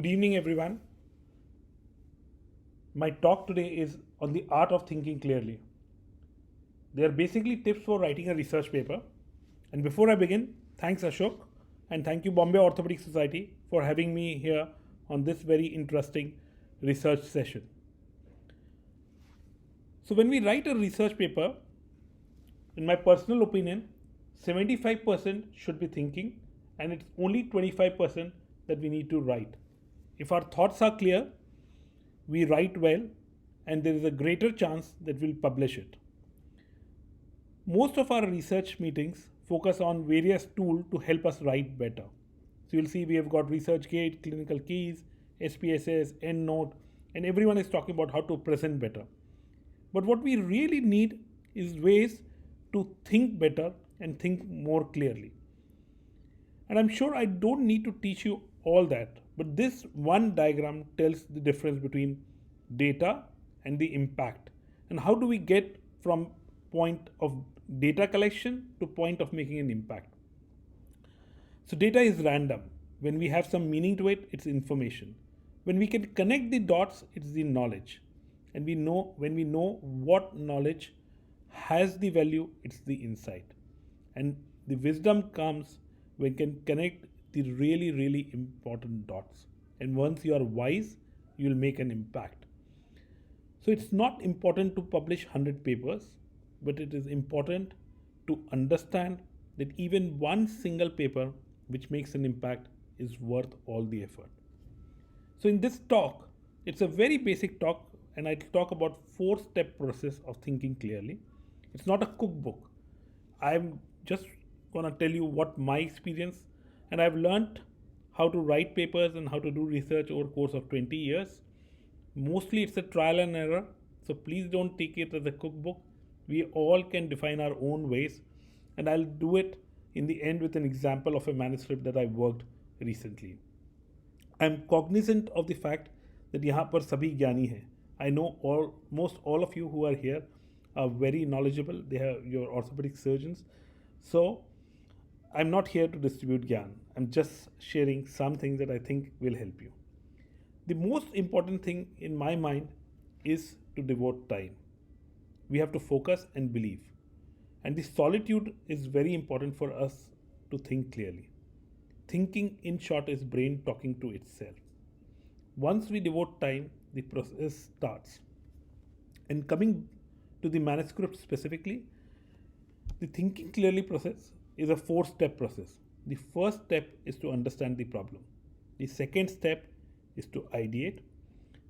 Good evening, everyone. My talk today is on the art of thinking clearly. They are basically tips for writing a research paper. And before I begin, thanks Ashok and thank you Bombay Orthopedic Society for having me here on this very interesting research session. So, when we write a research paper, in my personal opinion, 75% should be thinking and it's only 25% that we need to write. If our thoughts are clear, we write well, and there is a greater chance that we'll publish it. Most of our research meetings focus on various tools to help us write better. So you'll see we have got ResearchGate, Clinical Keys, SPSS, EndNote, and everyone is talking about how to present better. But what we really need is ways to think better and think more clearly. And I'm sure I don't need to teach you all that, but this one diagram tells the difference between data and the impact. And how do we get from point of data collection to point of making an impact? So data is random. When we have some meaning to it, it's information. When we can connect the dots, it's the knowledge. And when we know what knowledge has the value, it's the insight. And the wisdom comes when we can connect the really, really important dots. And once you are wise, you will make an impact. So it's not important to publish 100 papers, but it is important to understand that even one single paper which makes an impact is worth all the effort. So in this talk, it's a very basic talk, and I'll talk about 4-step process of thinking clearly. It's not a cookbook. I'm just gonna tell you what my experience, and I've learned how to write papers and how to do research over a course of 20 years. Mostly it's a trial and error, so please don't take it as a cookbook. We all can define our own ways, and I'll do it in the end with an example of a manuscript that I worked recently. I'm cognizant of the fact that यहाँ पर सभी ज्ञानी हैं. I know almost all of you who are here are very knowledgeable. They are your orthopedic surgeons. So I'm not here to distribute gyan. I'm just sharing some things that I think will help you. The most important thing in my mind is to devote time. We have to focus and believe. And the solitude is very important for us to think clearly. Thinking, in short, is brain talking to itself. Once we devote time, the process starts. And coming to the manuscript specifically, the thinking clearly process is a 4-step process. The first step is to understand the problem. The second step is to ideate.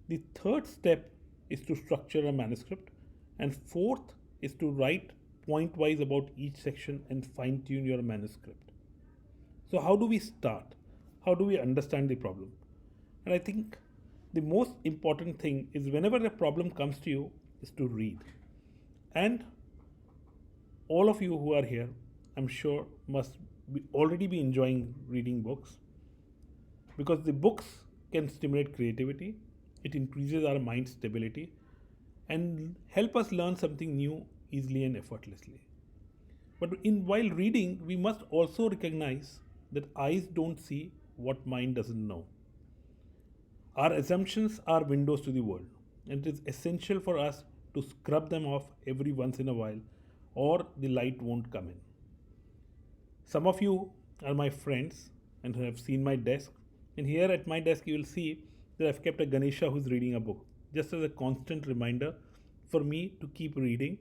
The third step is to structure a manuscript. And fourth is to write point-wise about each section and fine-tune your manuscript. So how do we start? How do we understand the problem? And I think the most important thing is whenever a problem comes to you is to read. And all of you who are here, I'm sure must already be enjoying reading books, because the books can stimulate creativity, it increases our mind stability, and help us learn something new easily and effortlessly. But while reading, we must also recognize that eyes don't see what mind doesn't know. Our assumptions are windows to the world, and it is essential for us to scrub them off every once in a while, or the light won't come in. Some of you are my friends and have seen my desk, and here at my desk you will see that I've kept a Ganesha who's reading a book, just as a constant reminder for me to keep reading.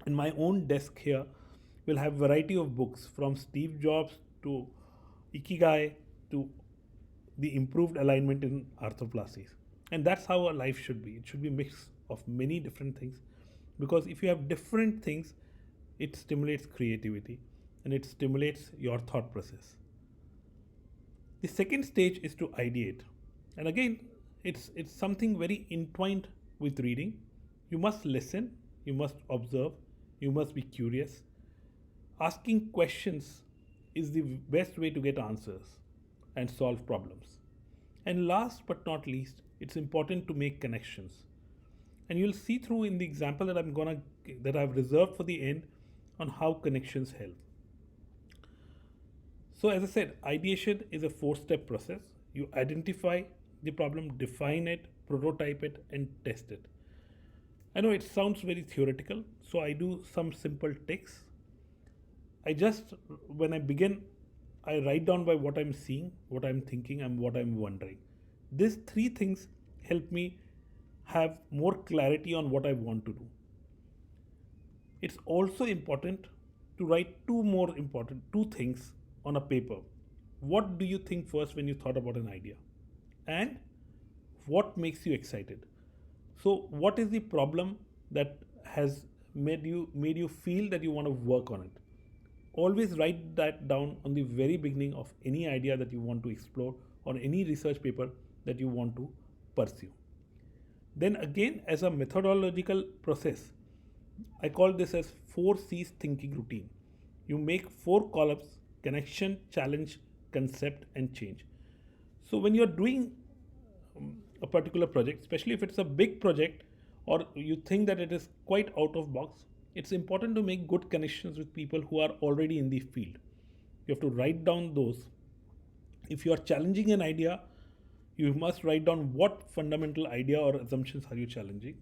And my own desk here will have variety of books from Steve Jobs to Ikigai to the improved alignment in arthroplasties. And that's how a life should be. It should be a mix of many different things, because if you have different things, it stimulates creativity and it stimulates your thought process. The second stage is to ideate. And again, it's something very entwined with reading. You must listen, you must observe, you must be curious. Asking questions is the best way to get answers and solve problems. And last but not least, it's important to make connections. And you'll see through in the example that I've reserved for the end on how connections help. So, as I said, ideation is a 4-step process. You identify the problem, define it, prototype it, and test it. I know it sounds very theoretical, so I do some simple ticks. I just, when I begin, I write down by what I'm seeing, what I'm thinking, and what I'm wondering. These three things help me have more clarity on what I want to do. It's also important to write two things on a paper. What do you think first when you thought about an idea? And what makes you excited? So what is the problem that has made you feel that you want to work on it? Always write that down on the very beginning of any idea that you want to explore or any research paper that you want to pursue. Then again, as a methodological process, I call this as 4C's thinking routine. You make 4 columns: connection, challenge, concept, and change. So when you're doing a particular project, especially if it's a big project or you think that it is quite out of box, it's important to make good connections with people who are already in the field. You have to write down those. If you are challenging an idea, you must write down what fundamental idea or assumptions are you challenging.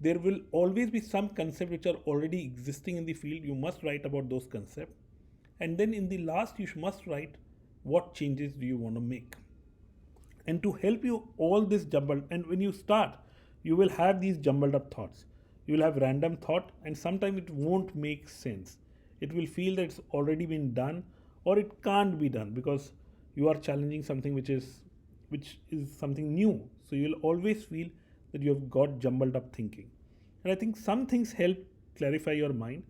There will always be some concepts which are already existing in the field. You must write about those concepts. And then in the last, you must write what changes do you want to make. And to help you all this jumbled, and when you start, you will have these jumbled up thoughts. You will have random thought, and sometimes it won't make sense. It will feel that it's already been done or it can't be done because you are challenging something which is something new. So you'll always feel that you have got jumbled up thinking. And I think some things help clarify your mind.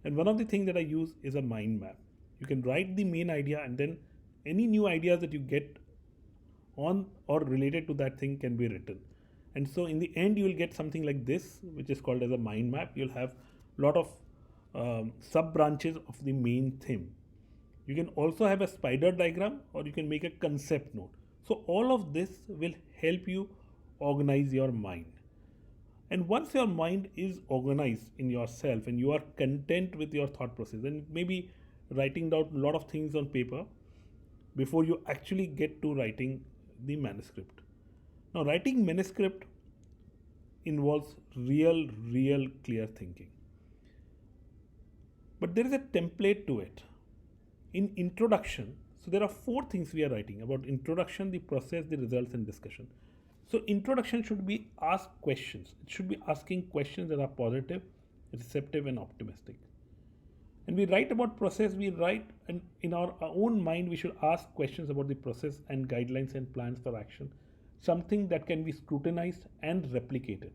And one of the things that I use is a mind map. You can write the main idea, and then any new ideas that you get on or related to that thing can be written. And so in the end, you will get something like this, which is called as a mind map. You'll have a lot of sub branches of the main theme. You can also have a spider diagram, or you can make a concept note. So all of this will help you organize your mind. And once your mind is organized in yourself and you are content with your thought process, and maybe writing down a lot of things on paper before you actually get to writing the manuscript. Now, writing manuscript involves real clear thinking. But there is a template to it. In introduction, so there are 4 things we are writing about: introduction, the process, the results, and discussion. So introduction should be ask questions. It should be asking questions that are positive, receptive, and optimistic. And we write about process, we write, and in our own mind, we should ask questions about the process and guidelines and plans for action, something that can be scrutinized and replicated.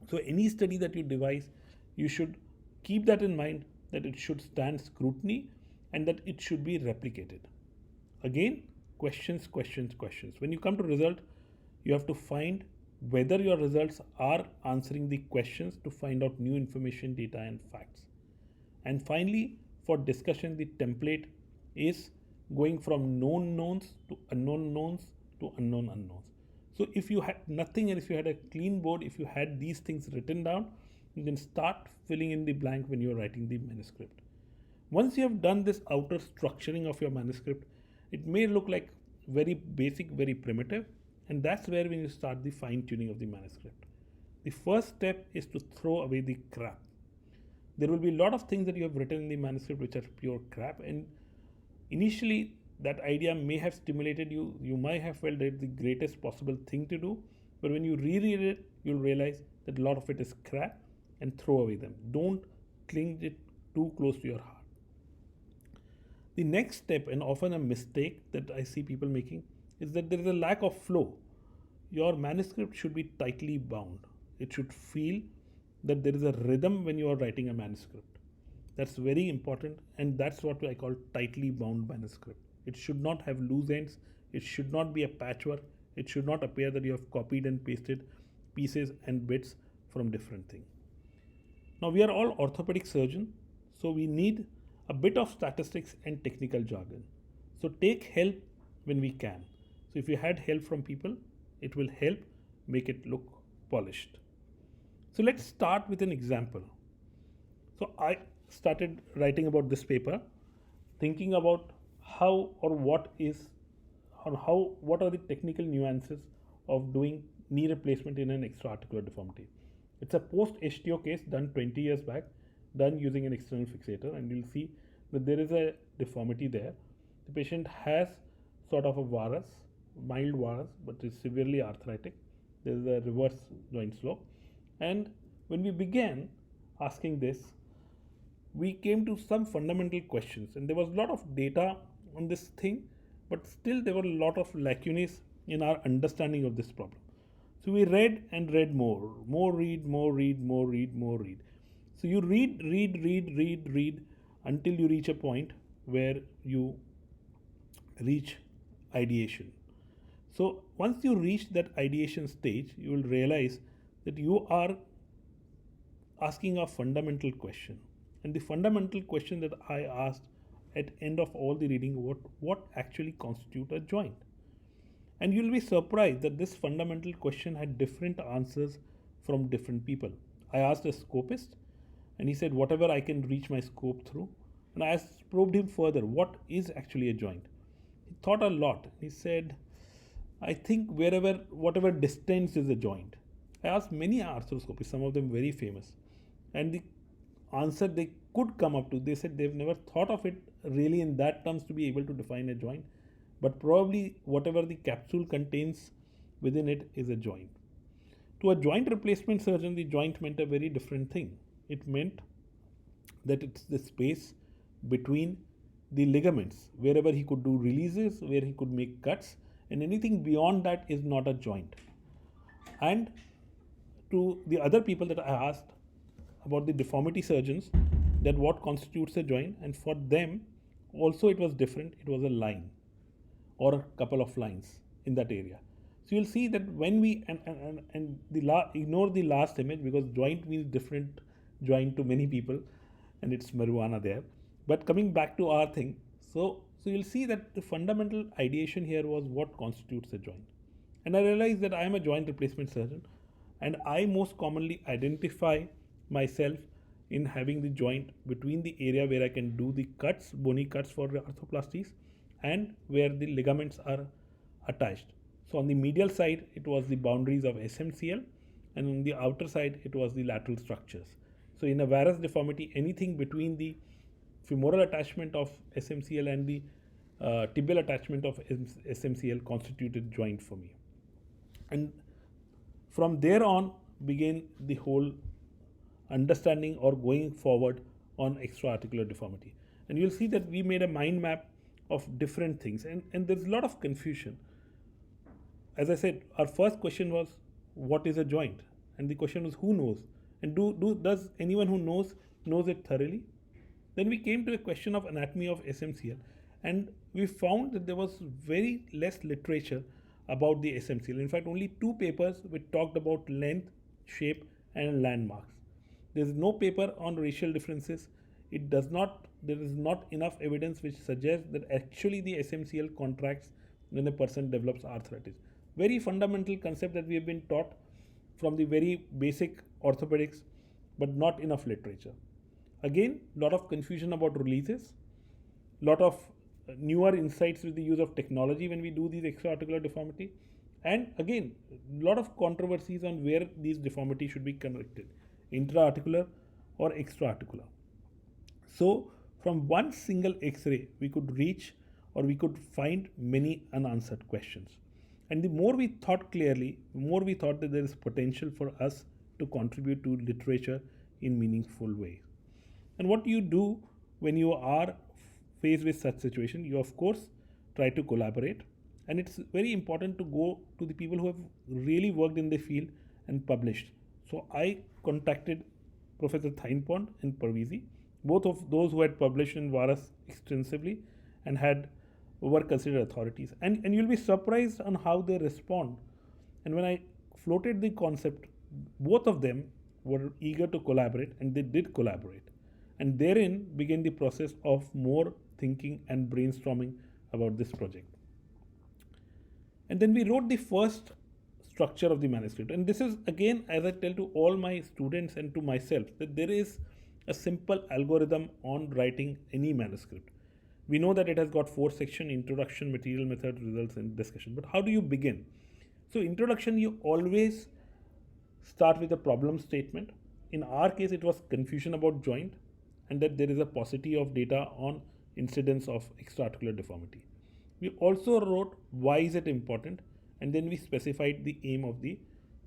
So any study that you devise, you should keep that in mind, that it should stand scrutiny and that it should be replicated. Again, questions. When you come to result, you have to find whether your results are answering the questions to find out new information, data, and facts. And finally, for discussion, the template is going from known knowns to unknown knowns to unknown unknowns. So if you had nothing and if you had a clean board, if you had these things written down, you can start filling in the blank when you're writing the manuscript. Once you have done this outer structuring of your manuscript, it may look like very basic, very primitive, and that's where when you start the fine tuning of the manuscript. The first step is to throw away the crap. There will be a lot of things that you have written in the manuscript which are pure crap, and initially that idea may have stimulated you. You might have felt that it's the greatest possible thing to do, but when you reread it, you'll realize that a lot of it is crap, and throw away them. Don't cling it too close to your heart. The next step, and often a mistake that I see people making, is that there is a lack of flow. Your manuscript should be tightly bound. It should feel that there is a rhythm when you are writing a manuscript. That's very important, and that's what I call tightly bound manuscript. It should not have loose ends. It should not be a patchwork. It should not appear that you have copied and pasted pieces and bits from different things. Now, we are all orthopedic surgeons, so we need a bit of statistics and technical jargon. So take help when we can. So if you had help from people, it will help make it look polished. So let's start with an example. So I started writing about this paper, thinking about how or what is or how what are the technical nuances of doing knee replacement in an extra-articular deformity. It's a post-HTO case done 20 years back, done using an external fixator, and you'll see that there is a deformity there. The patient has sort of a varus, mild varus, but is severely arthritic. There is a reverse joint slope. And when we began asking this, we came to some fundamental questions, and there was a lot of data on this thing, but still there were a lot of lacunae in our understanding of this problem. So we read and read more read, more read, more read, more read. So you read until you reach a point where you reach ideation. So once you reach that ideation stage, you will realize that you are asking a fundamental question. And the fundamental question that I asked at end of all the reading, what actually constitute a joint? And you'll be surprised that this fundamental question had different answers from different people. I asked a scopist, and he said whatever I can reach my scope through. And I probed him further, what is actually a joint? He thought a lot. He said, I think whatever distance is a joint. I asked many arthroscopists, some of them very famous, and the answer they could come up to, they said they've never thought of it really in that terms to be able to define a joint, but probably whatever the capsule contains within it is a joint. To a joint replacement surgeon, the joint meant a very different thing. It meant that it's the space between the ligaments, wherever he could do releases, where he could make cuts, and anything beyond that is not a joint. And to the other people that I asked about the deformity surgeons, that what constitutes a joint, and for them also it was different. It was a line or a couple of lines in that area. So you'll see that when we ignore the last image, because joint means different joint to many people, and it's marijuana there. But coming back to our thing, so you'll see that the fundamental ideation here was what constitutes a joint. And I realized that I am a joint replacement surgeon, and I most commonly identify myself in having the joint between the area where I can do the cuts, bony cuts for arthroplasties, and where the ligaments are attached. So on the medial side, it was the boundaries of SMCL, and on the outer side, it was the lateral structures. So in a varus deformity, anything between the femoral attachment of SMCL and the tibial attachment of SMCL constituted joint for me. And from there on began the whole understanding or going forward on extra-articular deformity. And you'll see that we made a mind map of different things, and there's a lot of confusion. As I said, our first question was, what is a joint? And the question was, who knows? And does anyone who knows it thoroughly? Then we came to a question of anatomy of SMCL, and we found that there was very less literature about the SMCL. In fact, only 2 papers which talked about length, shape, and landmarks. There is no paper on racial differences. There is not enough evidence which suggests that actually the SMCL contracts when a person develops arthritis. Very fundamental concept that we have been taught from the very basic orthopedics, but not enough literature. Again, lot of confusion about releases, lot of newer insights with the use of technology when we do these extra-articular deformity, and again, lot of controversies on where these deformities should be corrected, intra-articular or extra-articular. So from one single X-ray, we could reach or we could find many unanswered questions. And the more we thought clearly, the more we thought that there is potential for us to contribute to literature in meaningful way. And what you do when you are faced with such situation, you of course try to collaborate. And it's very important to go to the people who have really worked in the field and published. So I contacted Professor Thainpond and Parvizi, both of those who had published in varus extensively and were considered authorities. And you'll be surprised on how they respond. And when I floated the concept, both of them were eager to collaborate, and they did collaborate. And therein began the process of more thinking and brainstorming about this project. And then we wrote the first structure of the manuscript. And this is, again, as I tell to all my students and to myself, that there is a simple algorithm on writing any manuscript. We know that it has got 4 sections: introduction, material, method, results, and discussion. But how do you begin? So introduction, you always start with a problem statement. In our case, it was confusion about joint and that there is a paucity of data on incidence of extraarticular deformity. We also wrote why is it important, and then we specified the aim of the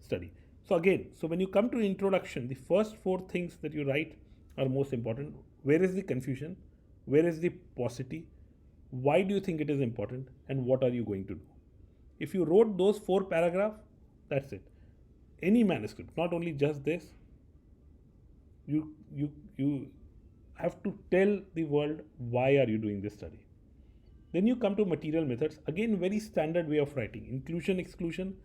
study. So again, so when you come to introduction, the first 4 things that you write are most important. Where is the confusion? Where is the paucity? Why do you think it is important? And what are you going to do? If you wrote those 4 paragraphs, that's it. Any manuscript, not only just this, you have to tell the world why are you doing this study. Then you come to material methods. Again, very standard way of writing: inclusion, exclusion,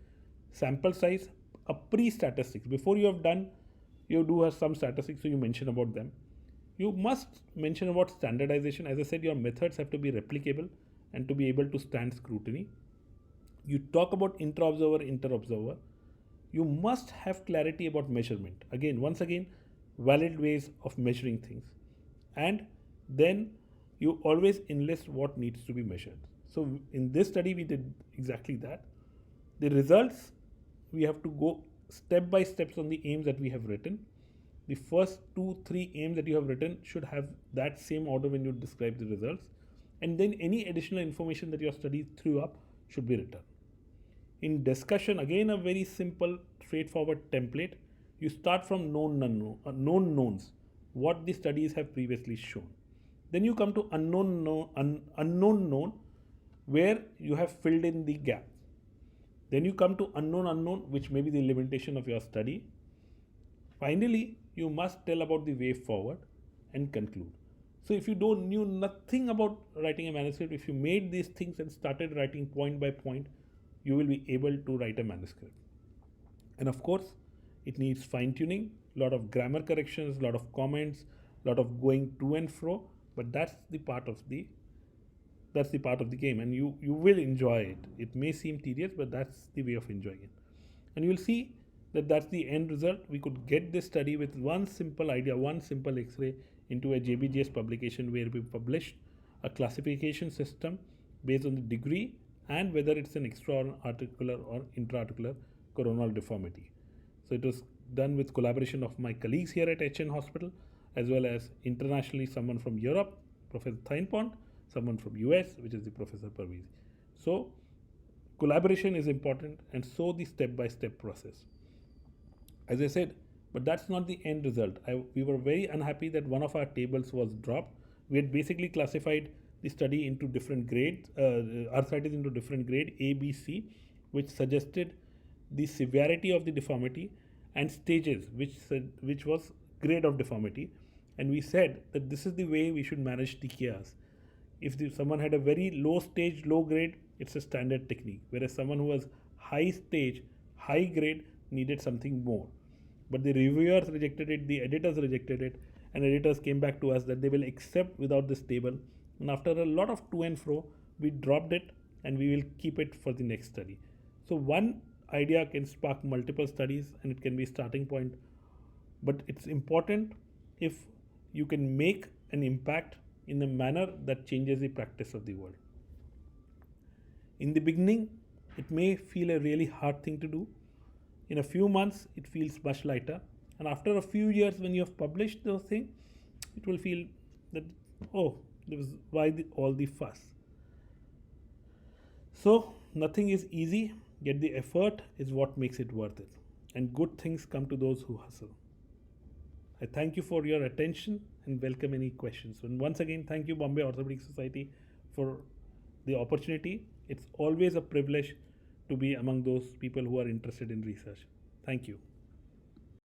sample size, a pre-statistics. Before you have done, you do have some statistics, so you mention about them. You must mention about standardization. As I said, your methods have to be replicable and to be able to stand scrutiny. You talk about intra-observer, inter-observer. You must have clarity about measurement. Again, once again, valid ways of measuring things. And then you always enlist what needs to be measured. So in this study, we did exactly that. The results, we have to go step by steps on the aims that we have written. The first 2-3 aims that you have written should have that same order when you describe the results. And then any additional information that your study threw up should be written. In discussion, again, a very simple, straightforward template. You start from known knowns, what the studies have previously shown. Then you come to unknown known, where you have filled in the gap. Then you come to unknown, which may be the limitation of your study. Finally, you must tell about the way forward and conclude. So if you knew nothing about writing a manuscript, if you made these things and started writing point by point, you will be able to write a manuscript. And of course, it needs fine-tuning, a lot of grammar corrections, a lot of comments, a lot of going to and fro, but that's the part of the game, and you will enjoy it. It may seem tedious, but that's the way of enjoying it. And you will see that that's the end result. We could get this study with one simple idea, one simple X-ray into a JBJS publication where we published a classification system based on the degree and whether it's an extra-articular or intra-articular coronal deformity. So it was done with collaboration of my colleagues here at HN Hospital, as well as internationally someone from Europe, Professor Theinpont, someone from US, which is the Professor Parviz. So collaboration is important, and so the step-by-step process. As I said, but that's not the end result. We were very unhappy that one of our tables was dropped. We had basically classified the study into different grades, arthritis into different grade A, B, C, which suggested the severity of the deformity and stages, which was grade of deformity. And we said that this is the way we should manage TKRs. If someone had a very low stage, low grade, it's a standard technique. Whereas someone who was high stage, high grade needed something more. But the reviewers rejected it, the editors rejected it, and editors came back to us that they will accept without this table. And after a lot of to and fro, we dropped it and we will keep it for the next study. So one idea can spark multiple studies and it can be a starting point. But it's important if you can make an impact in a manner that changes the practice of the world. In the beginning, it may feel a really hard thing to do. In a few months, it feels much lighter. And after a few years, when you have published those things, it will feel that, oh, why all the fuss? So nothing is easy, yet the effort is what makes it worth it. And good things come to those who hustle. I thank you for your attention and welcome any questions. And once again, thank you, Bombay Orthopedic Society, for the opportunity. It's always a privilege to be among those people who are interested in research. Thank you.